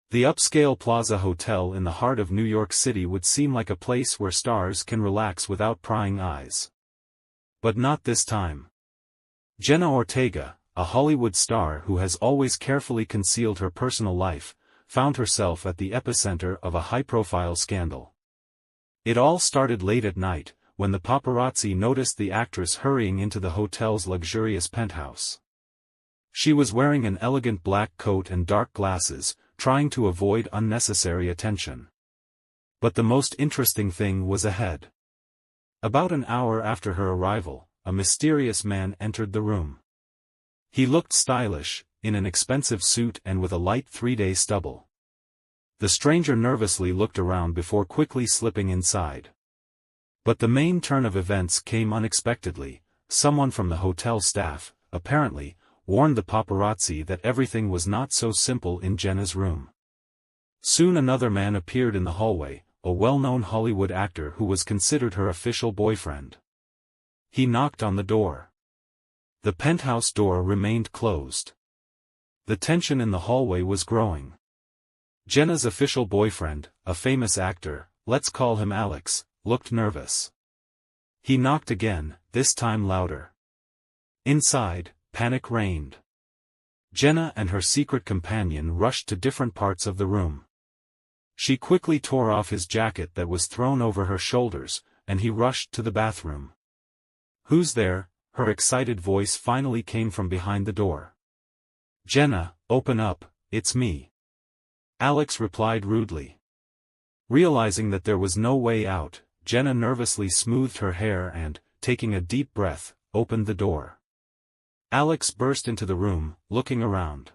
The upscale Plaza Hotel in the heart of New York City would seem like a place where stars can relax without prying eyes. But not this time. Jenna Ortega, a Hollywood star who has always carefully concealed her personal life, found herself at the epicenter of a high-profile scandal. It all started late at night, when the paparazzi noticed the actress hurrying into the hotel's luxurious penthouse. She was wearing an elegant black coat and dark glasses, trying to avoid unnecessary attention. But the most interesting thing was ahead. About an hour after her arrival, a mysterious man entered the room. He looked stylish, in an expensive suit and with a light three-day stubble. The stranger nervously looked around before quickly slipping inside. But the main turn of events came unexpectedly. Someone from the hotel staff, apparently, warned the paparazzi that everything was not so simple in Jenna's room. Soon another man appeared in the hallway, a well-known Hollywood actor who was considered her official boyfriend. He knocked on the door. The penthouse door remained closed. The tension in the hallway was growing. Jenna's official boyfriend, a famous actor, let's call him Alex, looked nervous. He knocked again, this time louder. Inside, panic reigned. Jenna and her secret companion rushed to different parts of the room. She quickly tore off his jacket that was thrown over her shoulders, and he rushed to the bathroom. "Who's there?" her excited voice finally came from behind the door. "Jenna, open up, it's me." Alex replied rudely. Realizing that there was no way out, Jenna nervously smoothed her hair and, taking a deep breath, opened the door. Alex burst into the room, looking around.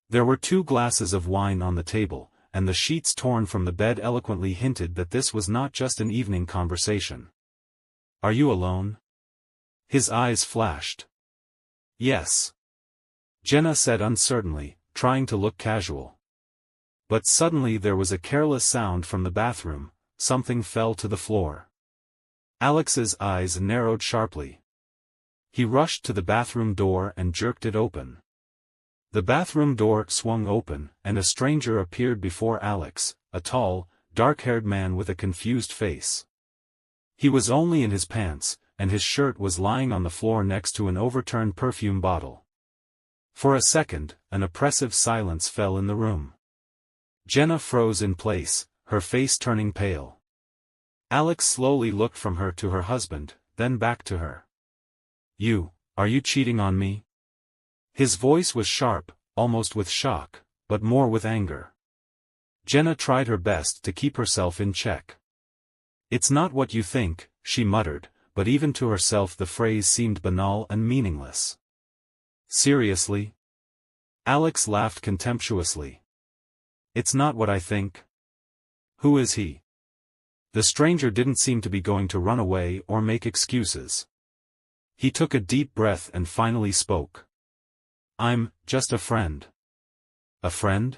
There were 2 glasses of wine on the table, and the sheets torn from the bed eloquently hinted that this was not just an evening conversation. "Are you alone?" His eyes flashed. "Yes," Jenna said uncertainly, trying to look casual. But suddenly there was a careless sound from the bathroom. Something fell to the floor. Alex's eyes narrowed sharply. He rushed to the bathroom door and jerked it open. The bathroom door swung open, and a stranger appeared before Alex, a tall, dark-haired man with a confused face. He was only in his pants, and his shirt was lying on the floor next to an overturned perfume bottle. For a second, an oppressive silence fell in the room. Jenna froze in place, her face turning pale. Alex slowly looked from her to her husband, then back to her. Are you cheating on me?" His voice was sharp, almost with shock, but more with anger. Jenna tried her best to keep herself in check. "It's not what you think," she muttered, but even to herself the phrase seemed banal and meaningless. "Seriously?" Alex laughed contemptuously. "It's not what I think." "Who is he?" The stranger didn't seem to be going to run away or make excuses. He took a deep breath and finally spoke. "I'm just a friend." "A friend?"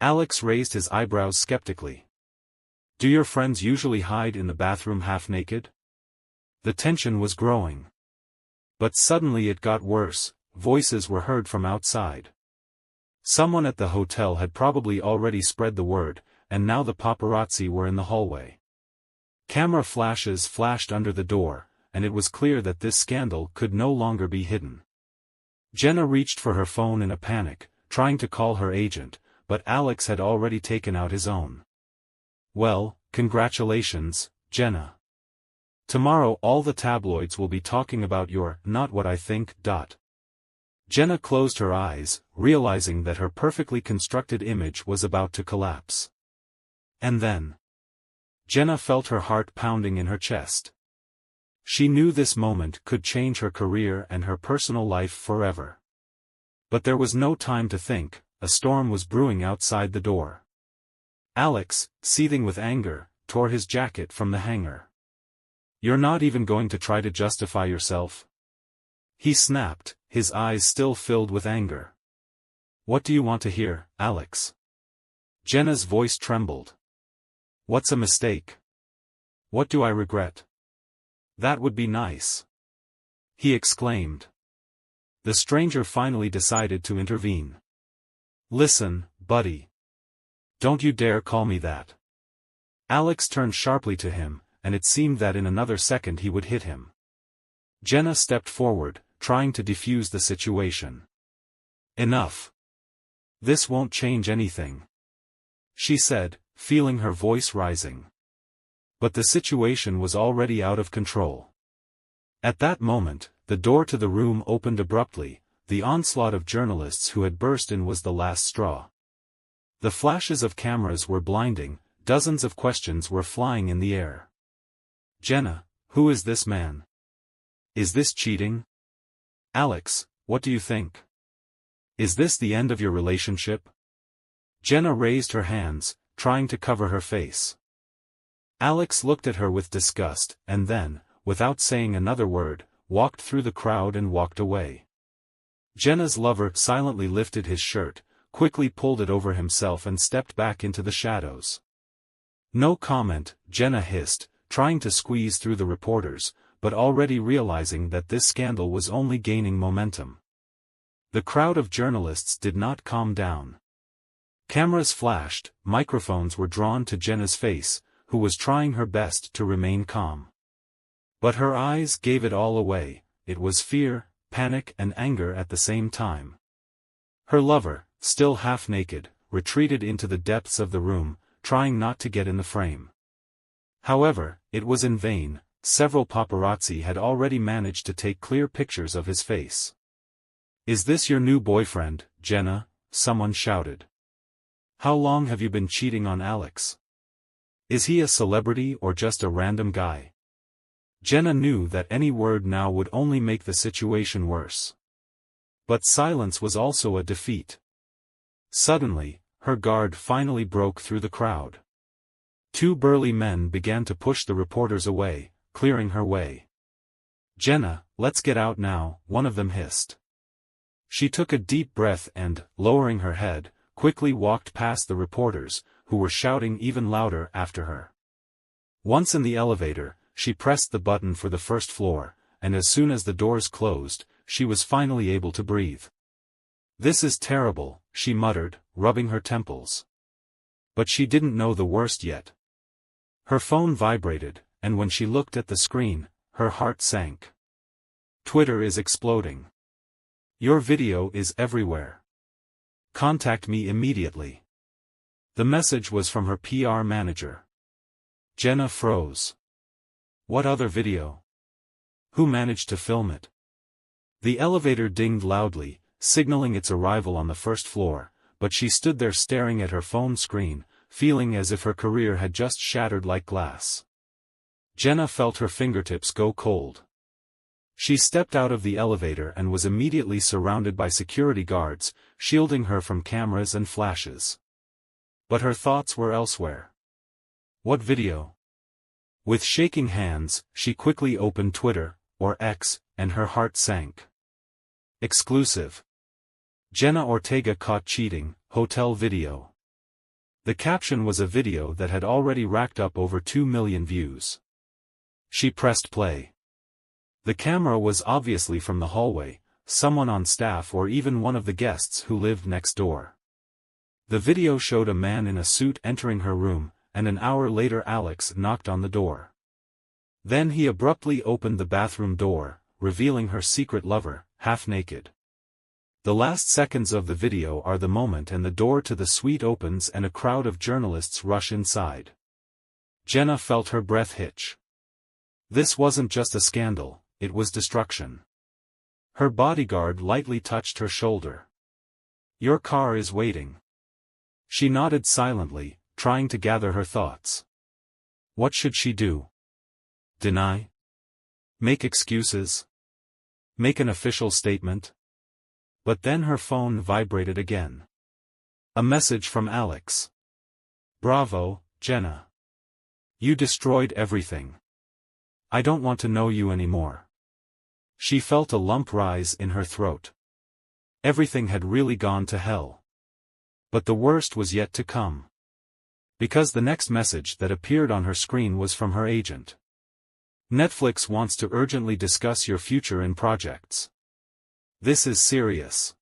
Alex raised his eyebrows skeptically. "Do your friends usually hide in the bathroom half-naked?" The tension was growing. But suddenly it got worse. Voices were heard from outside. Someone at the hotel had probably already spread the word, and now the paparazzi were in the hallway. Camera flashes flashed under the door, and it was clear that this scandal could no longer be hidden. Jenna reached for her phone in a panic, trying to call her agent, but Alex had already taken out his own. "Well, congratulations, Jenna. Tomorrow all the tabloids will be talking about your not what I think. Jenna closed her eyes, realizing that her perfectly constructed image was about to collapse. And then Jenna felt her heart pounding in her chest. She knew this moment could change her career and her personal life forever. But there was no time to think, a storm was brewing outside the door. Alex, seething with anger, tore his jacket from the hanger. "You're not even going to try to justify yourself?" He snapped, his eyes still filled with anger. "What do you want to hear, Alex?" Jenna's voice trembled. "What's a mistake? What do I regret?" "That would be nice," he exclaimed. The stranger finally decided to intervene. "Listen, buddy. Don't you dare call me that. Alex turned sharply to him, and it seemed that in another second he would hit him. Jenna stepped forward, trying to defuse the situation. Enough. This won't change anything, she said, feeling her voice rising. But the situation was already out of control. At that moment, the door to the room opened abruptly. The onslaught of journalists who had burst in was the last straw. The flashes of cameras were blinding, dozens of questions were flying in the air. Jenna, who is this man? Is this cheating? Alex, what do you think? Is this the end of your relationship? Jenna raised her hands, trying to cover her face. Alex looked at her with disgust, and then, without saying another word, walked through the crowd and walked away. Jenna's lover silently lifted his shirt, quickly pulled it over himself and stepped back into the shadows. No comment, Jenna hissed, trying to squeeze through the reporters, but already realizing that this scandal was only gaining momentum. The crowd of journalists did not calm down. Cameras flashed, microphones were drawn to Jenna's face, who was trying her best to remain calm. But her eyes gave it all away. It was fear, panic and anger at the same time. Her lover, still half naked, retreated into the depths of the room, trying not to get in the frame. However, it was in vain. Several paparazzi had already managed to take clear pictures of his face. "Is this your new boyfriend, Jenna?" someone shouted. "How long have you been cheating on Alex? Is he a celebrity or just a random guy?" Jenna knew that any word now would only make the situation worse. But silence was also a defeat. Suddenly, her guard finally broke through the crowd. Two burly men began to push the reporters away, clearing her way. "Jenna, let's get out now," one of them hissed. She took a deep breath and, lowering her head, quickly walked past the reporters, who were shouting even louder after her. Once in the elevator, she pressed the button for the first floor, and as soon as the doors closed, she was finally able to breathe. "This is terrible," she muttered, rubbing her temples. But she didn't know the worst yet. Her phone vibrated, and when she looked at the screen, her heart sank. "Twitter is exploding. Your video is everywhere. Contact me immediately." The message was from her PR manager. Jenna froze. What other video? Who managed to film it? The elevator dinged loudly, signaling its arrival on the first floor, but she stood there staring at her phone screen, feeling as if her career had just shattered like glass. Jenna felt her fingertips go cold. She stepped out of the elevator and was immediately surrounded by security guards, shielding her from cameras and flashes. But her thoughts were elsewhere. What video? With shaking hands, she quickly opened Twitter, or X, and her heart sank. Exclusive. Jenna Ortega caught cheating, hotel video. The caption was a video that had already racked up over 2 million views. She pressed play. The camera was obviously from the hallway, someone on staff or even one of the guests who lived next door. The video showed a man in a suit entering her room, and an hour later Alex knocked on the door. Then he abruptly opened the bathroom door, revealing her secret lover, half naked. The last seconds of the video are the moment and the door to the suite opens and a crowd of journalists rush inside. Jenna felt her breath hitch. This wasn't just a scandal, it was destruction. Her bodyguard lightly touched her shoulder. "Your car is waiting." She nodded silently, trying to gather her thoughts. What should she do? Deny? Make excuses? Make an official statement? But then her phone vibrated again. A message from Alex. "Bravo, Jenna. You destroyed everything. I don't want to know you anymore." She felt a lump rise in her throat. Everything had really gone to hell. But the worst was yet to come. Because the next message that appeared on her screen was from her agent. "Netflix wants to urgently discuss your future in projects. This is serious."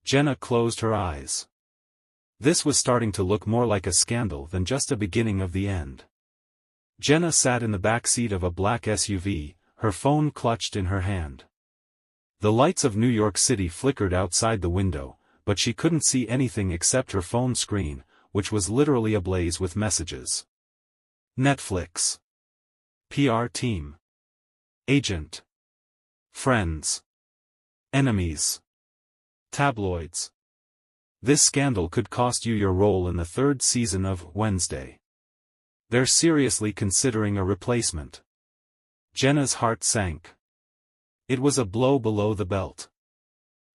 Jenna closed her eyes. This was starting to look more like a scandal than just a beginning of the end. Jenna sat in the back seat of a black SUV, her phone clutched in her hand. The lights of New York City flickered outside the window, but she couldn't see anything except her phone screen, which was literally ablaze with messages. Netflix. PR team. Agent. Friends. Enemies. Tabloids. This scandal could cost you your role in the 3rd season of Wednesday. They're seriously considering a replacement. Jenna's heart sank. It was a blow below the belt.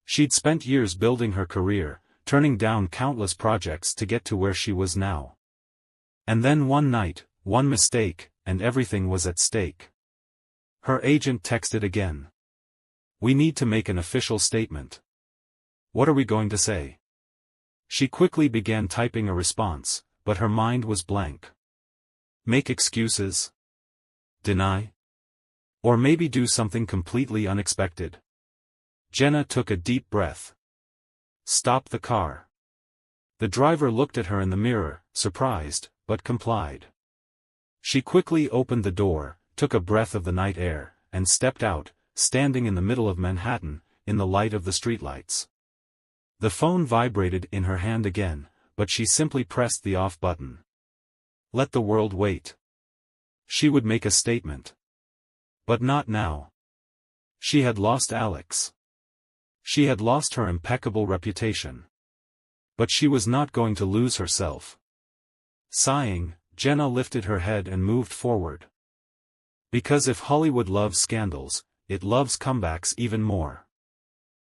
She'd spent years building her career, turning down countless projects to get to where she was now. And then one night, one mistake, and everything was at stake. Her agent texted again. "We need to make an official statement. What are we going to say?" She quickly began typing a response, but her mind was blank. Make excuses? Deny? Or maybe do something completely unexpected? Jenna took a deep breath. Stop the car. The driver looked at her in the mirror, surprised, but complied. She quickly opened the door, took a breath of the night air, and stepped out, standing in the middle of Manhattan, in the light of the streetlights. The phone vibrated in her hand again, but she simply pressed the off button. Let the world wait. She would make a statement. But not now. She had lost Alex. She had lost her impeccable reputation. But she was not going to lose herself. Sighing, Jenna lifted her head and moved forward. Because if Hollywood loves scandals, it loves comebacks even more.